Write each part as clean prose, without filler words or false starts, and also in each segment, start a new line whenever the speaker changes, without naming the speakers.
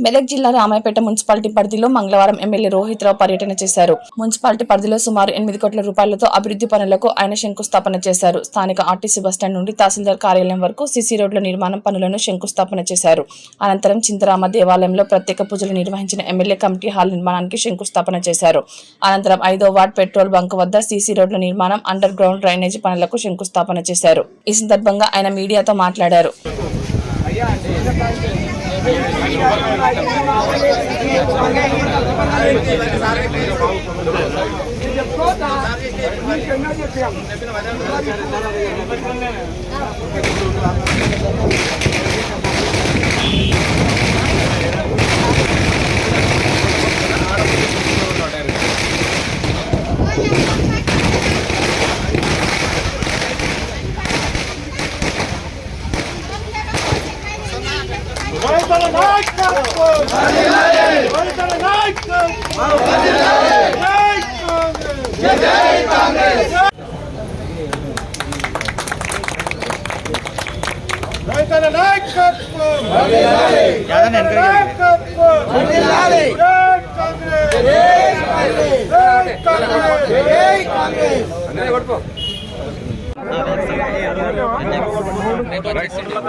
మెదక్ జిల్లా రామాయపేట మున్సిపాలిటీ పరిధిలో మంగళవారం ఎమ్మెల్యే రోహిత్ రావు పర్యటన చేశారు. మున్సిపాలిటీ పరిధిలో సుమారు 8 కోట్ల రూపాయలతో అభివృద్ధి పనులకు ఆయన శంకుస్థాపన చేశారు. స్థానిక ఆర్టీసీ బస్టాండ్ నుండి తహసీల్దార్ కార్యాలయం వరకు సీసీ రోడ్ల నిర్మాణం పనులను శంకుస్థాపన చేశారు. అనంతరం చింతరామ దేవాలయంలో ప్రత్యేక పూజలు నిర్వహించిన ఎమ్మెల్యే కమిటీ హాల్ నిర్మాణానికి శంకుస్థాపన చేశారు. అనంతరం 5వ వార్డ్ పెట్రోల్ బంక్ వద్ద సీసీ రోడ్ల నిర్మాణం, అండర్ గ్రౌండ్ డ్రైనేజీ పనులకు శంకుస్థాపన చేశారు. ఈ సందర్భంగా ఆయన మీడియాతో మాట్లాడారు.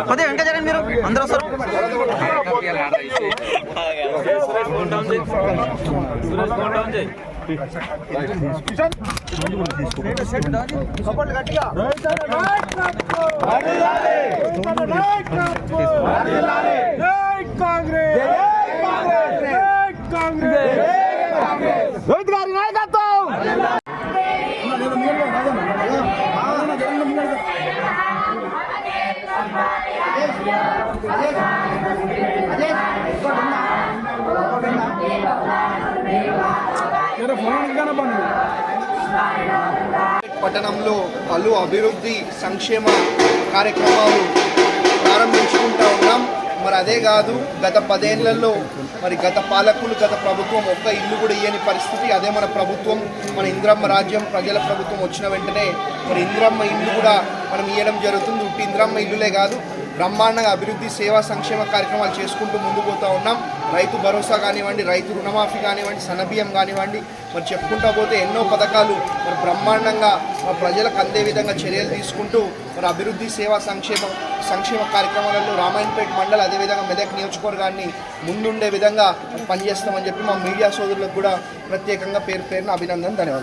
పదే వెంట జరగండి, మీరు అందరూ వస్తారు. రోహిత్ గారి నాయకత్వం.
పట్టణంలో పలు అభివృద్ధి సంక్షేమ కార్యక్రమాలు ప్రారంభించుకుంటూ ఉన్నాం. మరి అదే కాదు, గత 10 ఏళ్లలో మరి గత పాలకులు, గత ప్రభుత్వం ఒక్క ఇల్లు కూడా ఇయ్యని పరిస్థితి. అదే మన ప్రభుత్వం, మన ఇంద్రమ్మ రాజ్యం, ప్రజల ప్రభుత్వం వచ్చిన వెంటనే మరి ఇంద్రమ్మ ఇల్లు కూడా మనం ఇవ్వడం జరుగుతుంది. ఉట్టి ఇంద్రమ్మ ఇల్లులే కాదు, బ్రహ్మాండంగా అభివృద్ధి సేవా సంక్షేమ కార్యక్రమాలు చేసుకుంటూ ముందుకు పోతూ ఉన్నాం. రైతు భరోసా కానివ్వండి, రైతు రుణమాఫీ కానివ్వండి, సన్నబియ్యం కానివ్వండి, మరి చెప్పుకుంటూ పోతే ఎన్నో పథకాలు మరి బ్రహ్మాండంగా మన ప్రజలకు అందే విధంగా చర్యలు తీసుకుంటూ మరి అభివృద్ధి సేవా సంక్షేమ కార్యక్రమాలలో రామాయణపేట మండలి, అదేవిధంగా మెదక్ నియోజకవర్గాన్ని ముందుండే విధంగా పనిచేస్తామని చెప్పి మా మీడియా సోదరులకు కూడా ప్రత్యేకంగా పేరున అభినందన, ధన్యవాదాలు.